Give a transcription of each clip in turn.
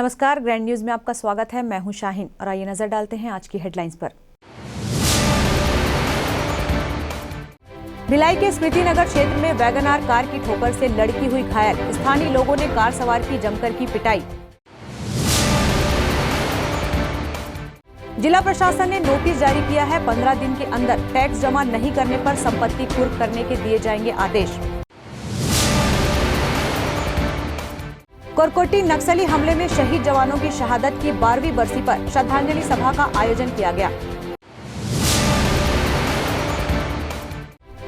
नमस्कार, grand news में आपका स्वागत है। मैं हूं शाहीन और आइए नजर डालते हैं आज की हेडलाइंस पर। भिलाई के स्मृति नगर क्षेत्र में वैगनआर कार की ठोकर से लड़की हुई घायल। स्थानीय लोगों ने कार सवार की जमकर की पिटाई। जिला प्रशासन ने नोटिस जारी किया है। 15 दिन के अंदर टैक्स जमा नहीं करने पर संपत्ति कुर्क करने के दिए जाएंगे आदेश। कोरकोटी नक्सली हमले में शहीद जवानों की शहादत की 12वीं बरसी पर श्रद्धांजलि सभा का आयोजन किया गया।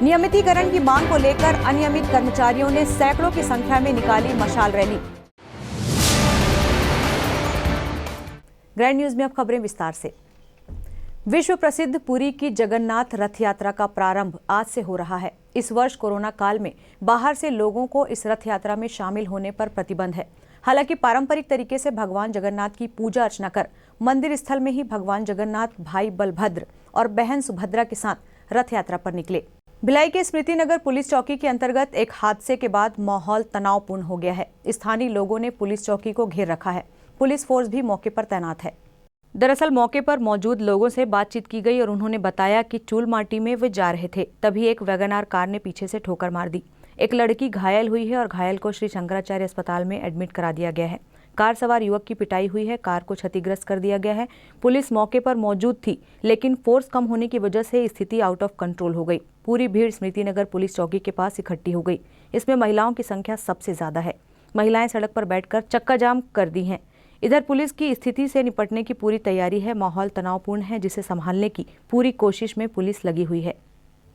नियमितीकरण की मांग को लेकर अनियमित कर्मचारियों ने सैकड़ों की संख्या में निकाली मशाल रैली। ग्रैंड न्यूज में अब खबरें विस्तार से। विश्व प्रसिद्ध पुरी की जगन्नाथ रथ यात्रा का प्रारंभ आज से हो रहा है। इस वर्ष कोरोना काल में बाहर से लोगों को इस रथ यात्रा में शामिल होने पर प्रतिबंध है। हालांकि पारंपरिक तरीके से भगवान जगन्नाथ की पूजा अर्चना कर मंदिर स्थल में ही भगवान जगन्नाथ भाई बलभद्र और बहन सुभद्रा के साथ रथ यात्रा पर निकले। भिलाई के स्मृति नगर पुलिस चौकी के अंतर्गत एक हादसे के बाद माहौल तनावपूर्ण हो गया है। स्थानीय लोगों ने पुलिस चौकी को घेर रखा है। पुलिस फोर्स भी मौके पर तैनात है। दरअसल मौके पर मौजूद लोगों से बातचीत की गई और उन्होंने बताया कि चूल माटी में वे जा रहे थे, तभी एक वैगनआर कार ने पीछे से ठोकर मार दी। एक लड़की घायल हुई है और घायल को श्री शंकराचार्य अस्पताल में एडमिट करा दिया गया है। कार सवार युवक की पिटाई हुई है। कार को क्षतिग्रस्त कर दिया गया है। पुलिस मौके पर मौजूद थी, लेकिन फोर्स कम होने की वजह से स्थिति आउट ऑफ कंट्रोल हो गई। पूरी भीड़ स्मृति नगर पुलिस चौकी के पास इकट्ठी हो गई। इसमें महिलाओं की संख्या सबसे ज्यादा है। महिलाएं सड़क पर बैठकर चक्का जाम कर दी हैं। इधर पुलिस की स्थिति से निपटने की पूरी तैयारी है। माहौल तनावपूर्ण है, जिसे संभालने की पूरी कोशिश में पुलिस लगी हुई है।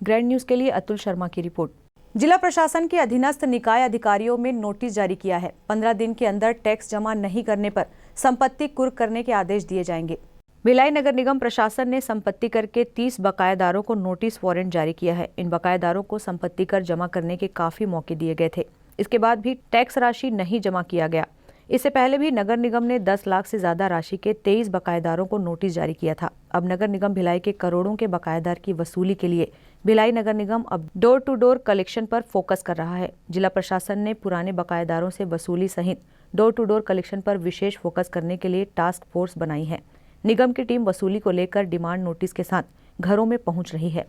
ग्रैंड न्यूज के लिए अतुल शर्मा की रिपोर्ट। जिला प्रशासन के अधीनस्थ निकाय अधिकारियों में नोटिस जारी किया है। 15 दिन के अंदर टैक्स जमा नहीं करने पर संपत्ति कुर्क करने के आदेश दिए जाएंगे। भिलाई नगर निगम प्रशासन ने संपत्ति कर के 30 बकायेदारों को नोटिस वारंट जारी किया है। इन बकायेदारों को संपत्ति कर जमा करने के काफी मौके दिए गए थे। इसके बाद भी टैक्स राशि नहीं जमा किया गया। इससे पहले भी नगर निगम ने 10 लाख से ज्यादा राशि के 23 बकायेदारों को नोटिस जारी किया था। अब नगर निगम भिलाई के करोड़ों के बकायेदार की वसूली के लिए भिलाई नगर निगम अब डोर टू डोर कलेक्शन पर फोकस कर रहा है। जिला प्रशासन ने पुराने बकायेदारों से वसूली सहित डोर टू डोर कलेक्शन पर विशेष फोकस करने के लिए टास्क फोर्स बनाई है। निगम की टीम वसूली को लेकर डिमांड नोटिस के साथ घरों में पहुंच रही है।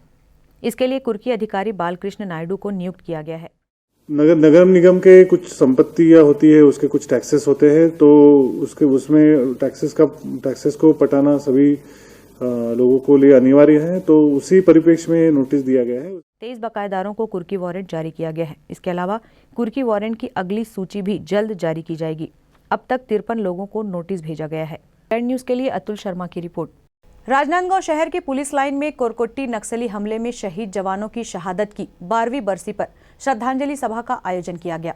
इसके लिए कुर्की अधिकारी बालकृष्ण नायडू को नियुक्त किया गया है। नगर निगम के कुछ संपत्तियां होती है, उसके कुछ टैक्सेस होते हैं, तो उसमें टैक्सेस को पटाना सभी लोगों को लिए अनिवार्य है। तो उसी परिप्रेक्ष्य में नोटिस दिया गया है। 23 बकायेदारों को कुर्की वारंट जारी किया गया है। इसके अलावा कुर्की वारंट की अगली सूची भी जल्द जारी की जाएगी। अब तक 53 लोगों को नोटिस भेजा गया है। ग्रैंड न्यूज के लिए अतुल शर्मा की रिपोर्ट। राजनांदगांव शहर की पुलिस लाइन में कोरकोटी नक्सली हमले में शहीद जवानों की शहादत की 12वीं बरसी पर श्रद्धांजलि सभा का आयोजन किया गया।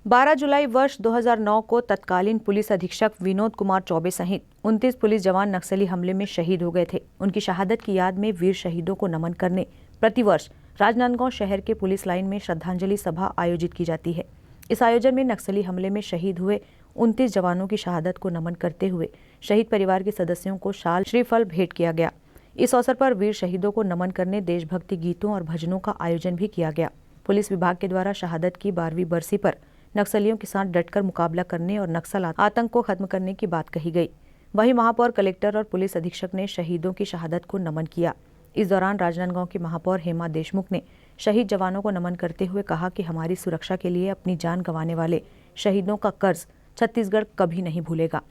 12 जुलाई वर्ष 2009 को तत्कालीन पुलिस अधीक्षक विनोद कुमार चौबे सहित 29 पुलिस जवान नक्सली हमले में शहीद हो गए थे। उनकी शहादत की याद में वीर शहीदों को नमन करने प्रतिवर्ष राजनांदगांव शहर के पुलिस लाइन में श्रद्धांजलि सभा आयोजित की जाती है। इस आयोजन में नक्सली हमले में शहीद हुए 29 जवानों की शहादत को नमन करते हुए शहीद परिवार के सदस्यों को शाल श्रीफल भेंट किया गया। इस अवसर पर वीर शहीदों को नमन करने देशभक्ति गीतों और भजनों का आयोजन भी किया गया। पुलिस विभाग के द्वारा शहादत की 12वीं बरसी पर नक्सलियों के साथ डटकर मुकाबला करने और नक्सल आतंक को खत्म करने की बात कही गई। वहीं महापौर, कलेक्टर और पुलिस अधीक्षक ने शहीदों की शहादत को नमन किया। इस दौरान राजनांदगांव की महापौर हेमा देशमुख ने शहीद जवानों को नमन करते हुए कहा कि हमारी सुरक्षा के लिए अपनी जान गंवाने वाले शहीदों का कर्ज छत्तीसगढ़ कभी नहीं भूलेगा।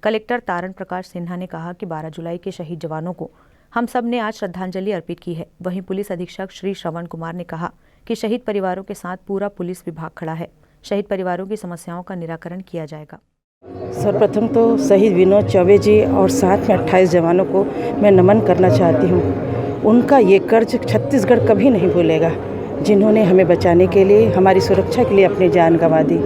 कलेक्टर तारण प्रकाश सिन्हा ने कहा कि 12 जुलाई के शहीद जवानों को हम सब ने आज श्रद्धांजलि अर्पित की है। वहीं पुलिस अधीक्षक श्री श्रवण कुमार ने कहा कि शहीद परिवारों के साथ पूरा पुलिस विभाग खड़ा है। शहीद परिवारों की समस्याओं का निराकरण किया जाएगा। सर्वप्रथम तो शहीद विनोद चौबे जी और साथ में 28 जवानों को मैं नमन करना चाहती हूँ। उनका ये कर्ज छत्तीसगढ़ कभी नहीं भूलेगा, जिन्होंने हमें बचाने के लिए, हमारी सुरक्षा के लिए अपनी जान गंवा दी।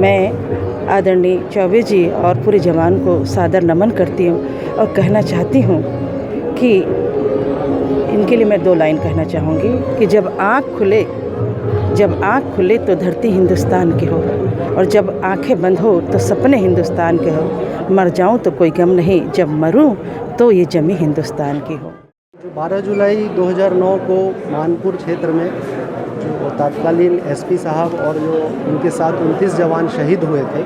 मैं आदरणीय चौबे जी और पूरे जवान को सादर नमन करती हूँ और कहना चाहती हूँ कि इनके लिए मैं 2 लाइन कहना चाहूँगी कि जब आँख खुले तो धरती हिंदुस्तान की हो, और जब आंखें बंद हो तो सपने हिंदुस्तान के हो। मर जाऊँ तो कोई गम नहीं, जब मरूँ तो ये जमी हिंदुस्तान की हो। 12 जुलाई 2009 को मानपुर क्षेत्र में जो तत्कालीन एसपी साहब और जो उनके साथ 29 जवान शहीद हुए थे,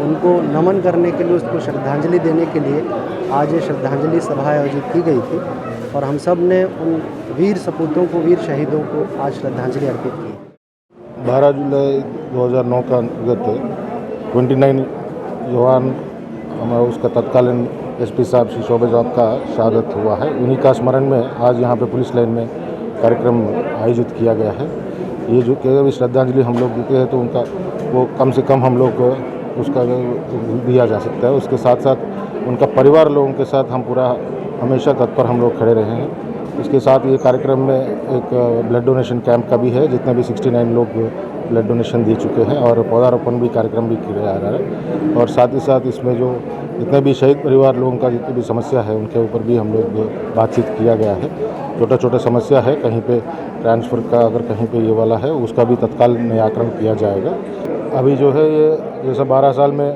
उनको नमन करने के लिए, उसको श्रद्धांजलि देने के लिए आज ये श्रद्धांजलि सभा आयोजित की गई थी और हम सब ने उन वीर सपूतों को, वीर शहीदों को आज श्रद्धांजलि अर्पित की। 12 जुलाई 2009 का अंतर्गत 29 जवान हमारा उसका तत्कालीन एसपी साहब श्री शोभा साहब का शहादत हुआ है। उन्हीं का स्मरण में आज यहाँ पे पुलिस लाइन में कार्यक्रम आयोजित किया गया है। ये जो भी श्रद्धांजलि हम लोग देते हैं तो उनका वो कम से कम हम लोग को उसका दिया जा सकता है। उसके साथ साथ उनका परिवार लोगों के साथ हम पूरा हमेशा तत्पर हम लोग खड़े रहे हैं। इसके साथ ये कार्यक्रम में एक ब्लड डोनेशन कैंप का भी है, जितने भी 69 लोग ब्लड डोनेशन दे चुके हैं और पौधारोपण भी कार्यक्रम भी किया जा रहा है। और साथ ही साथ इसमें जो जितने भी शहीद परिवार लोगों का जितनी भी समस्या है उनके ऊपर भी हम लोग बातचीत किया गया है। छोटा छोटा समस्या है, कहीं पे ट्रांसफ़र का अगर कहीं पे ये वाला है उसका भी तत्काल निराकरण किया जाएगा। अभी जो है ये जैसे 12 साल में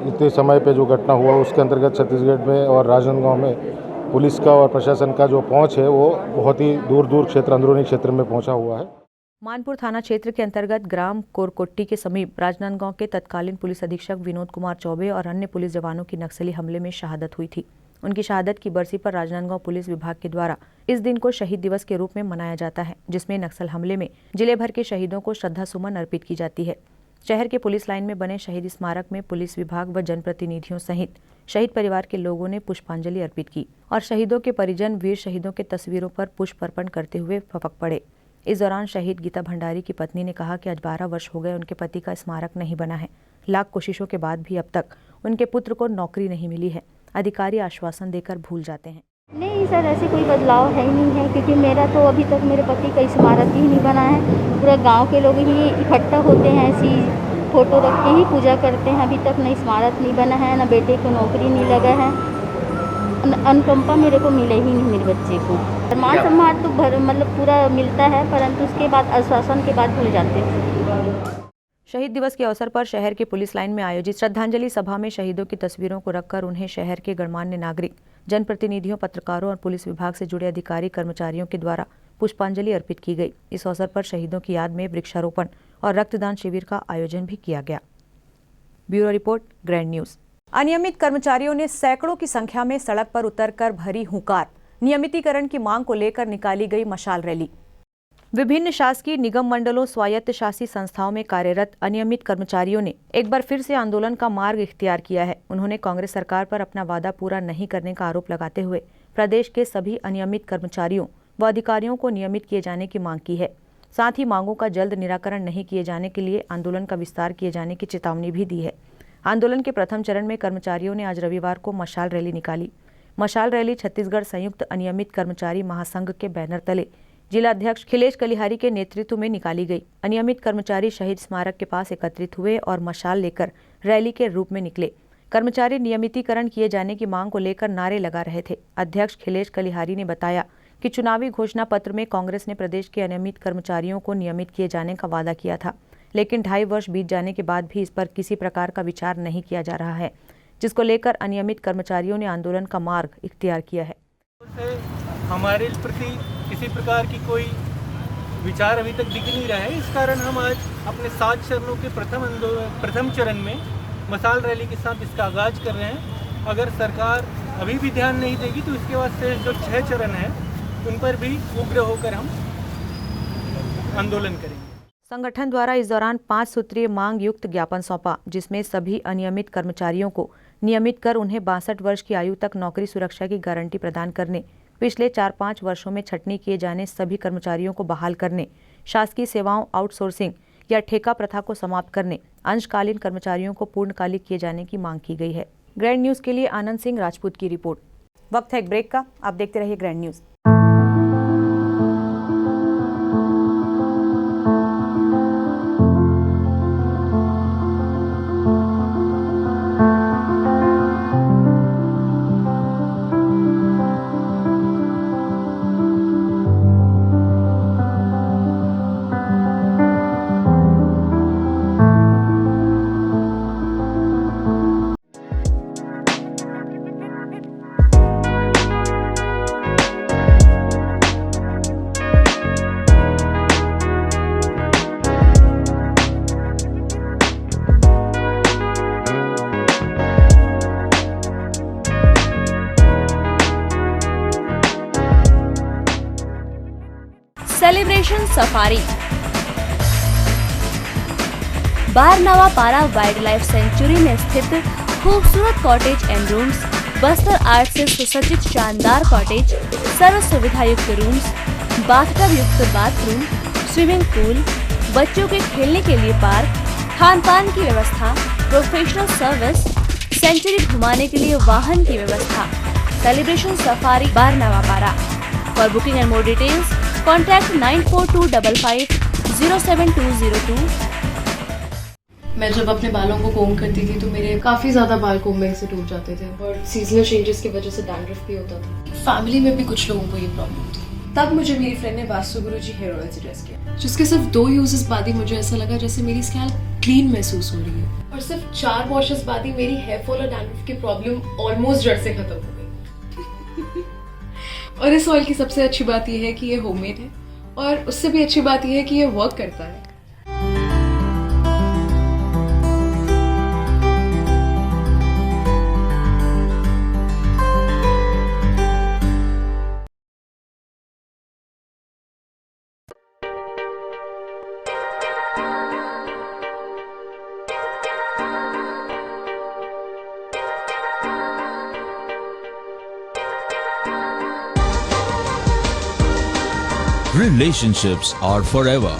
इतने समय पे जो घटना हुआ उसके अंतर्गत छत्तीसगढ़ में और राजनांदगांव में पुलिस का और प्रशासन का जो पहुंच है वो बहुत ही दूर दूर क्षेत्र, अंदरूनी क्षेत्र में पहुंचा हुआ है। मानपुर थाना क्षेत्र के अंतर्गत ग्राम कोरकोट्टी के समीप राजनांदगांव के तत्कालीन पुलिस अधीक्षक विनोद कुमार चौबे और अन्य पुलिस जवानों की नक्सली हमले में शहादत हुई थी। उनकी शहादत की बरसी पर राजनांदगांव पुलिस विभाग के द्वारा इस दिन को शहीद दिवस के रूप में मनाया जाता है, जिसमें नक्सल हमले में जिले भर के शहीदों को श्रद्धा सुमन अर्पित की जाती है। शहर के पुलिस लाइन में बने शहीद स्मारक में पुलिस विभाग व जनप्रतिनिधियों सहित शहीद परिवार के लोगों ने पुष्पांजलि अर्पित की और शहीदों के परिजन वीर शहीदों के तस्वीरों पर पुष्प अर्पण करते हुए फपक पड़े। इस दौरान शहीद गीता भंडारी की पत्नी ने कहा कि आज 12 वर्ष हो गए उनके पति का स्मारक नहीं बना है। लाख कोशिशों के बाद भी अब तक उनके पुत्र को नौकरी नहीं मिली है। अधिकारी आश्वासन देकर भूल जाते हैं। नहीं सर, ऐसे कोई बदलाव है ही नहीं है, क्योंकि मेरा तो अभी तक मेरे पति का स्मारक ही नहीं बना है। पूरा गांव के लोग ही इकट्ठा होते हैं, ऐसी फोटो रख के ही पूजा करते हैं। अभी तक न स्मारक नहीं बना है, न बेटे को नौकरी नहीं लगा है। अनुकंपा मेरे को मिले ही नहीं मेरे बच्चे को। मान सम्मान तो मतलब पूरा मिलता है, परंतु उसके बाद आश्वासन के बाद भूल जाते हैं। शहीद दिवस के अवसर पर शहर के पुलिस लाइन में आयोजित श्रद्धांजलि सभा में शहीदों की तस्वीरों को रखकर उन्हें शहर के गणमान्य नागरिक, जनप्रतिनिधियों, पत्रकारों और पुलिस विभाग से जुड़े अधिकारी कर्मचारियों के द्वारा पुष्पांजलि अर्पित की गई। इस अवसर पर शहीदों की याद में वृक्षारोपण और रक्तदान शिविर का आयोजन भी किया गया। Bureau report, grand news. अनियमित कर्मचारियों ने सैकड़ों की संख्या में सड़क पर उतरकर भरी हुंकार। नियमितीकरण की मांग को लेकर निकाली गई मशाल रैली। विभिन्न शासकीय निगम मंडलों, स्वायत्त शासी संस्थाओं में कार्यरत अनियमित कर्मचारियों ने एक बार फिर से आंदोलन का मार्ग इख्तियार किया है। उन्होंने कांग्रेस सरकार पर अपना वादा पूरा नहीं करने का आरोप लगाते हुए प्रदेश के सभी अनियमित कर्मचारियों व अधिकारियों को नियमित किए जाने की मांग की है। साथ ही मांगों का जल्द निराकरण नहीं किए जाने के लिए आंदोलन का विस्तार किए जाने की चेतावनी भी दी है। आंदोलन के प्रथम चरण में कर्मचारियों ने आज रविवार को मशाल रैली निकाली। मशाल रैली छत्तीसगढ़ संयुक्त अनियमित कर्मचारी महासंघ के बैनर तले जिला अध्यक्ष खिलेश कलिहारी के नेतृत्व में निकाली गई। अनियमित कर्मचारी शहीद स्मारक के पास एकत्रित हुए और मशाल लेकर रैली के रूप में निकले। कर्मचारी नियमितीकरण किए जाने की मांग को लेकर नारे लगा रहे थे। अध्यक्ष खिलेश कलिहारी ने बताया कि चुनावी घोषणा पत्र में कांग्रेस ने प्रदेश के अनियमित कर्मचारियों को नियमित किए जाने का वादा किया था, लेकिन 2.5 वर्ष बीत जाने के बाद भी इस पर किसी प्रकार का विचार नहीं किया जा रहा है, जिसको लेकर अनियमित कर्मचारियों ने आंदोलन का मार्ग इख्तियार किया है। हमारे प्रति किसी प्रकार की कोई विचार अभी तक दिख नहीं रहा है। इस कारण हम आज अपने 7 चरणों के प्रथम चरण में मशाल रैली के साथ इसका आगाज कर रहे हैं। अगर सरकार अभी भी ध्यान नहीं देगी तो इसके बाद से जो 6 चरण हैं उन पर भी उग्र होकर हम आंदोलन करेंगे। संगठन द्वारा इस दौरान 5 सूत्रीय मांग युक्त ज्ञापन सौंपा, जिसमें सभी अनियमित कर्मचारियों को नियमित कर उन्हें 62 वर्ष की आयु तक नौकरी सुरक्षा की गारंटी प्रदान करने, पिछले 4-5 वर्षों में छटनी किए जाने सभी कर्मचारियों को बहाल करने, शासकीय सेवाओं आउटसोर्सिंग या ठेका प्रथा को समाप्त करने, अंशकालीन कर्मचारियों को पूर्णकालिक किए जाने की मांग की गई है। ग्रैंड न्यूज के लिए आनंद सिंह राजपूत की रिपोर्ट। वक्त है एक ब्रेक का, आप देखते रहिए grand news. Celebration safari. Barnawapara wildlife sanctuary में स्थित खूबसूरत cottage and rooms, Bastar art से सुसज्जित शानदार कॉटेज, सर्व सुविधा युक्त रूम्स, बाथटब युक्त बाथरूम, स्विमिंग पूल, बच्चों के खेलने के लिए पार्क, खान पान की व्यवस्था, प्रोफेशनल सर्विस, सेंचुरी घुमाने के लिए वाहन की व्यवस्था। सेलिब्रेशन सफारी बारनावा पारा। For booking and more details contact 942255070202। मैं जब अपने बालों को कोम करती थी तो मेरे काफ़ी ज़्यादा बाल कोम्बिंग से टूट जाते थे और सीजनल चेंजेस की वजह से डैंड्रफ भी होता था। फैमिली में भी कुछ लोगों को ये प्रॉब्लम थी। तब मुझे मेरी फ्रेंड ने वास्तु गुरुजी हेयर ऑयल सजेस्ट किया, जिसके सिर्फ 2 यूजेस बाद ही मुझे ऐसा लगा जैसे मेरी स्कैल्प क्लीन महसूस हो रही है और सिर्फ 4 वॉशेस बाद ही मेरी हेयर फॉल और डैंड्रफ की प्रॉब्लम ऑलमोस्ट जड़ से खत्म हो गई। और इस ऑयल की सबसे अच्छी बात यह है कि ये होममेड है और उससे भी अच्छी बात यह है कि ये वर्क करता है। Relationships are forever.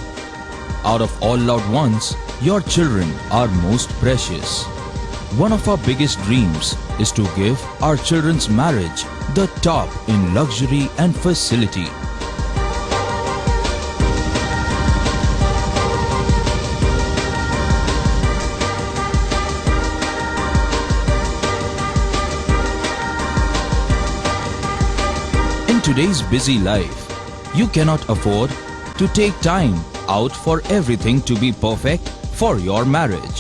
Out of all loved ones, your children are most precious. One of our biggest dreams is to give our children's marriage the top in luxury and facility. In today's busy life, you cannot afford to take time out for everything to be perfect for your marriage.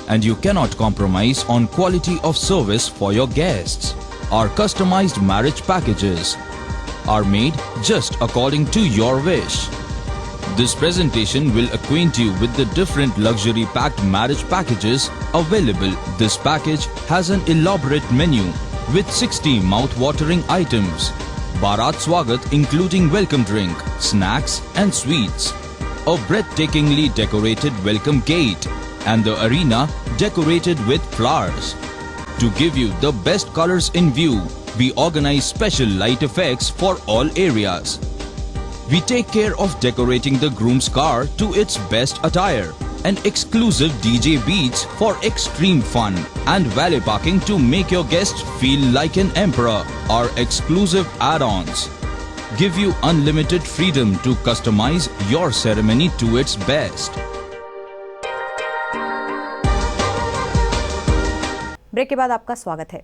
And you cannot compromise on quality of service for your guests. Our customized marriage packages are made just according to your wish. This presentation will acquaint you with the different luxury packed marriage packages available. This package has an elaborate menu with 60 mouth-watering items. Bharat Swagat including welcome drink, snacks and sweets. A breathtakingly decorated welcome gate and the arena decorated with flowers. To give you the best colors in view, we organize special light effects for all areas. We take care of decorating the groom's car to its best attire and exclusive DJ beats for extreme fun and valet parking to make your guests feel like an emperor. Our exclusive add-ons give you unlimited freedom to customize your ceremony to its best. Break के बाद आपका स्वागत है।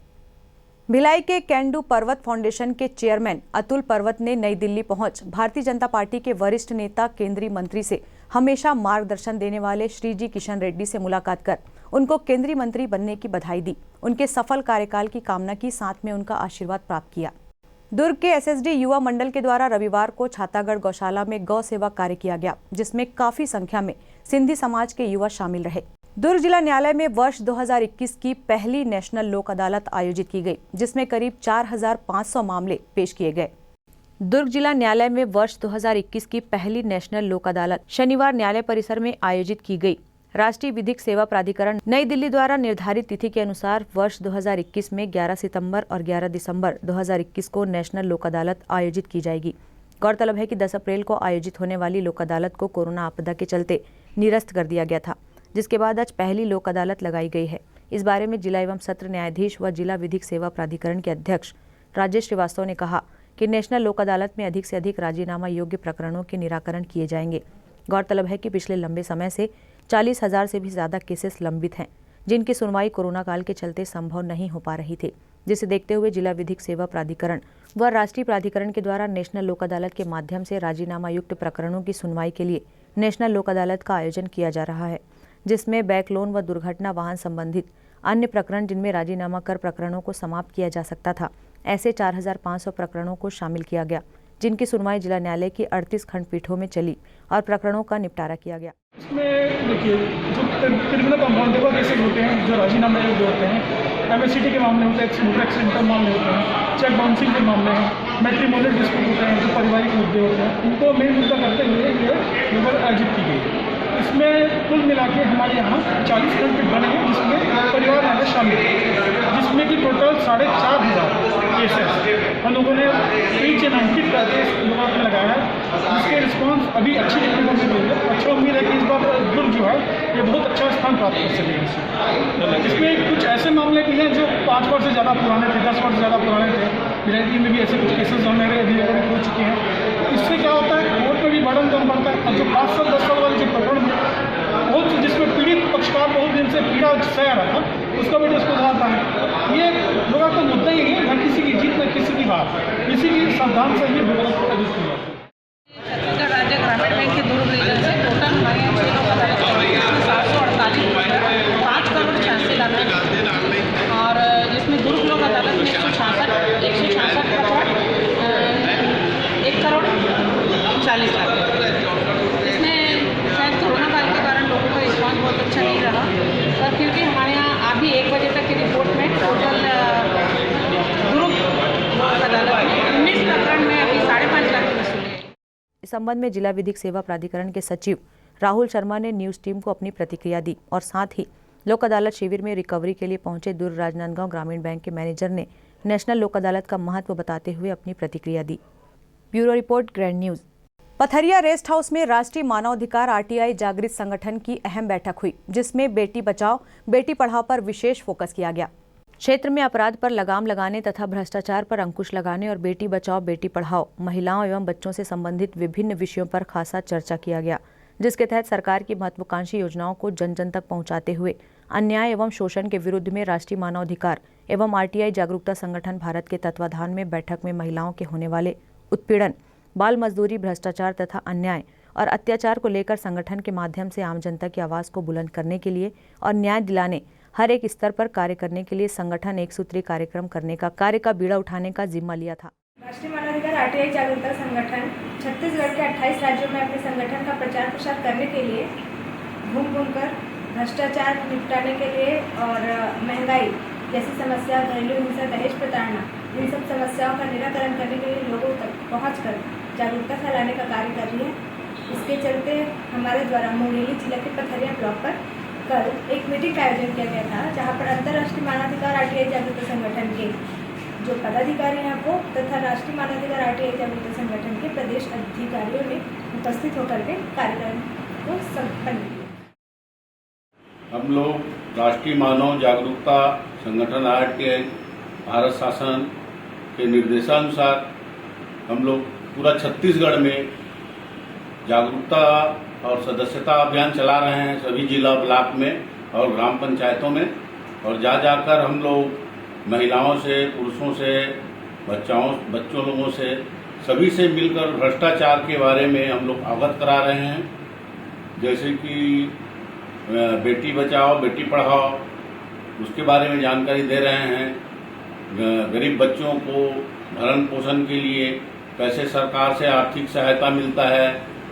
भिलाई के कैंडू पर्वत foundation के chairman Atul पर्वत ने नई दिल्ली पहुंच भारतीय जनता पार्टी के वरिष्ठ नेता केंद्रीय मंत्री से हमेशा मार्गदर्शन देने वाले श्री जी किशन रेड्डी से मुलाकात कर उनको केंद्रीय मंत्री बनने की बधाई दी, उनके सफल कार्यकाल की कामना की, साथ में उनका आशीर्वाद प्राप्त किया। दुर्ग के एसएसडी युवा मंडल के द्वारा रविवार को छातागढ़ गौशाला में गौ सेवा कार्य किया गया, जिसमें काफी संख्या में सिंधी समाज के युवा शामिल रहे। दुर्ग जिला न्यायालय में वर्ष 2021 की पहली नेशनल लोक अदालत आयोजित की गई, जिसमें करीब 4500 मामले पेश किए गए। दुर्ग जिला न्यायालय में वर्ष 2021 की पहली नेशनल लोक अदालत शनिवार न्यायालय परिसर में आयोजित की गई। राष्ट्रीय विधिक सेवा प्राधिकरण नई दिल्ली द्वारा निर्धारित तिथि के अनुसार वर्ष 2021 में 11 सितंबर और 11 दिसंबर 2021 को नेशनल लोक अदालत आयोजित की जाएगी। गौरतलब है कि 10 अप्रैल को आयोजित होने वाली लोक अदालत को कोरोना आपदा के चलते निरस्त कर दिया गया था, जिसके बाद आज पहली लोक अदालत लगाई गई है। इस बारे में जिला एवं सत्र न्यायाधीश व जिला विधिक सेवा प्राधिकरण के अध्यक्ष राजेश श्रीवास्तव ने कहा कि नेशनल लोक अदालत में अधिक से अधिक राजीनामा योग्य प्रकरणों के निराकरण किए जाएंगे। गौरतलब है कि पिछले लंबे समय से 40,000 से भी ज्यादा केसेस लंबित हैं, जिनकी सुनवाई कोरोना काल के चलते संभव नहीं हो पा रही थी, जिसे देखते हुए जिला विधिक सेवा प्राधिकरण व राष्ट्रीय प्राधिकरण के द्वारा नेशनल लोक अदालत के माध्यम से राजीनामा युक्त प्रकरणों की सुनवाई के लिए नेशनल लोक अदालत का आयोजन किया जा रहा है, जिसमें बैक लोन व दुर्घटना वाहन संबंधित अन्य प्रकरण जिनमें राजीनामा कर प्रकरणों को समाप्त किया जा सकता था, ऐसे 4500 प्रकरणों को शामिल किया गया, जिनकी सुनवाई जिला न्यायालय की 38 खंडपीठों में चली और प्रकरणों का निपटारा किया गया। इसमें देखिए, जो क्रिमिनल कंपाउंडेबल केसेस होते हैं, जो राजीनामे योग्य होते हैं, एमएससीटी के मामले होते हैं, मोटर एक्सीडेंटल मामले होते हैं, चेक बाउंसिंग के मामले हैं, मैट्रिमोनियल डिस्प्यूट होते हैं, जो पारिवारिक मुद्दे होते हैं, उनको मेन मुद्दा करते हुए ये लेबर आयोजित की गई। इसमें कुल मिला के हमारे यहाँ 40 खंड बने हैं, जिसमें परिवार वाले शामिल हैं, जिसमें कि टोटल 4500 केसेस हम लोगों ने चिन्हांकित करके इस लोगों पर लगाया है, जिसके रिस्पॉन्स अभी अच्छी तरीके से मिल रही है। अच्छा उम्मीद है कि इस बार दुर्ग जो है ये बहुत अच्छा स्थान प्राप्त कर सकेगा। इसमें कुछ ऐसे मामले भी हैं जो 5 वर्ष से ज़्यादा पुराने थे, 10 वर्ष से ज़्यादा पुराने थे। बिरादरी में भी ऐसे कुछ केसेस हमारे रिकवरी हो चुके हैं। इससे क्या होता है, कोर्ट में भी बर्डन कम पड़ता है। और जो 5 साल 10 साल वाले जो प्रकरण बहुत जिसमें पीड़ित पक्षकार बहुत दिन से पीड़ा सह रहा था, उसका भी उसको सुधारता है। ये लोगों का मुद्दा ही है, न किसी की जीत न किसी की हार, इसी की सावधान से ये विरोध प्रदर्शित किया जाता है। छत्तीसगढ़ राज्य ग्रामीण बैंक के दुर्ग रीजन से टोटल हमारे यहाँ 6 लोग अदालत करते हैं, जिसमें 748 5 करोड़ 86 लाख और जिसमें दुर्ग लोक अदालत में 166 प्रकरण 1 करोड़ 40 लाख। इसमें शायद कोरोना काल के कारण लोगों का रिस्पॉन्स बहुत अच्छा नहीं रहा, पर फिर भी हमारे यहाँ अभी 1 बजे तक की रिपोर्ट में टोटल दुर्ग लोक अदालत में 19 प्रकरण में अभी 5.5 लाख की वसूली है। इस संबंध में जिला विधिक सेवा प्राधिकरण के सचिव राहुल शर्मा ने न्यूज टीम को अपनी प्रतिक्रिया दी और साथ ही लोक अदालत शिविर में रिकवरी के लिए पहुंचे दुर्ग राजनांदगांव ग्रामीण बैंक के मैनेजर ने नेशनल लोक अदालत का महत्व बताते हुए अपनी प्रतिक्रिया दी। Bureau report, grand news. Pathariya rest house में राष्ट्रीय मानवाधिकार आरटीआई जागृत संगठन की अहम बैठक हुई, जिसमें बेटी बचाओ बेटी पढ़ाओ पर विशेष फोकस किया गया। क्षेत्र में अपराध पर लगाम लगाने तथा भ्रष्टाचार पर अंकुश लगाने और बेटी बचाओ बेटी पढ़ाओ महिलाओं एवं बच्चों से संबंधित विभिन्न विषयों पर खासा चर्चा किया गया, जिसके तहत सरकार की महत्वाकांक्षी योजनाओं को जन जन तक पहुंचाते हुए अन्याय एवं शोषण के विरुद्ध में राष्ट्रीय मानवाधिकार एवं आरटीआई जागरूकता संगठन भारत के तत्वाधान में बैठक में महिलाओं के होने वाले उत्पीड़न, बाल मजदूरी, भ्रष्टाचार तथा अन्याय और अत्याचार को लेकर संगठन के माध्यम से आम जनता की आवाज़ को बुलंद करने के लिए और न्याय दिलाने हर एक स्तर पर कार्य करने के लिए संगठन एक सूत्री कार्यक्रम करने का कार्य का बीड़ा उठाने का जिम्मा लिया था। राष्ट्रीय मानवाधिकार आरटीआई जागरूकता संगठन छत्तीसगढ़ के 28 राज्यों में अपने संगठन का प्रचार प्रसार करने के लिए घूम कर भ्रष्टाचार निपटाने के लिए और महंगाई जैसी समस्या, घरेलू हिंसा, दहेज प्रताड़ना, इन सब समस्याओं का निराकरण करने के लिए लोगों तक पहुंचकर जागरूकता फैलाने का कार्य कर रही है। इसके चलते हमारे द्वारा मुंगेली जिला के पथरिया ब्लॉक पर कल एक मीटिंग का आयोजन किया गया था, जहां पर अंतर्राष्ट्रीय मानवाधिकार आरटीआई जागरूकता संगठन के जो पदाधिकारी हैं वो तथा राष्ट्रीय मानवाधिकार आरटीआई जागरूकता संगठन के प्रदेश अधिकारियों ने उपस्थित होकर के कार्यक्रम को संपन्न किया। हम लोग राष्ट्रीय मानव जागरूकता संगठन आरटीआई भारत शासन के निर्देशानुसार हम लोग पूरा छत्तीसगढ़ में जागरूकता और सदस्यता अभियान चला रहे हैं, सभी जिला ब्लॉक में और ग्राम पंचायतों में। और जाकर हम लोग महिलाओं से, पुरुषों से, बच्चों लोगों से, सभी से मिलकर भ्रष्टाचार के बारे में हम लोग अवगत करा रहे हैं। जैसे कि बेटी बचाओ बेटी पढ़ाओ, उसके बारे में जानकारी दे रहे हैं। गरीब बच्चों को भरण पोषण के लिए कैसे सरकार से आर्थिक सहायता मिलता है,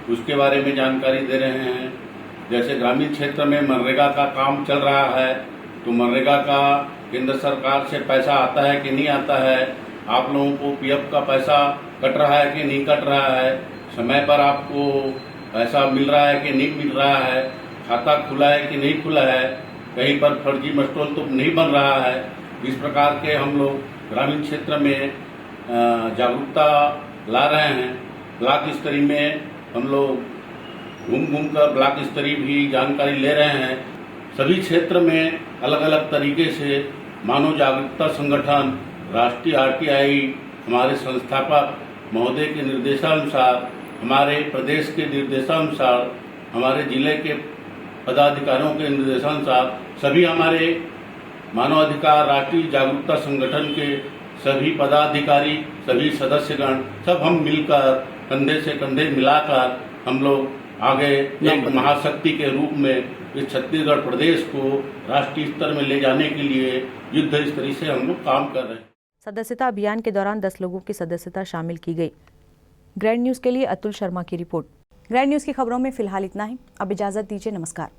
उसके बारे में जानकारी दे रहे हैं। जैसे ग्रामीण क्षेत्र में मनरेगा का काम चल रहा है, तो मनरेगा का केंद्र सरकार से पैसा आता है कि नहीं आता है, आप लोगों को पीएफ का पैसा कट रहा है कि नहीं कट रहा है, समय पर आपको पैसा मिल रहा है कि नहीं मिल रहा है, खाता खुला है कि नहीं खुला है, कहीं पर फर्जी मस्टोल तो नहीं बन रहा है। इस प्रकार के हम लोग ग्रामीण क्षेत्र में जागरूकता ला रहे हैं। ब्लॉक स्तरीय में हम लोग घूम कर ब्लॉक स्तरीय भी जानकारी ले रहे हैं। सभी क्षेत्र में अलग अलग तरीके से मानव जागरूकता संगठन राष्ट्रीय आरटीआई हमारे संस्थापक महोदय के निर्देशानुसार, हमारे प्रदेश के निर्देशानुसार, हमारे जिले के पदाधिकारियों के निर्देशानुसार सभी हमारे मानवाधिकार राष्ट्रीय जागरूकता संगठन के सभी पदाधिकारी, सभी सदस्यगण, सब हम मिलकर कंधे से कंधे मिलाकर हम लोग आगे एक महाशक्ति के रूप में इस छत्तीसगढ़ प्रदेश को राष्ट्रीय स्तर में ले जाने के लिए युद्ध स्तरीय से हम लोग काम कर रहे हैं। सदस्यता अभियान के दौरान 10 लोगों की सदस्यता शामिल की गई। ग्रैंड न्यूज के लिए अतुल शर्मा की रिपोर्ट। ग्रैंड न्यूज की खबरों में फिलहाल इतना ही। अब इजाजत दीजिए, नमस्कार।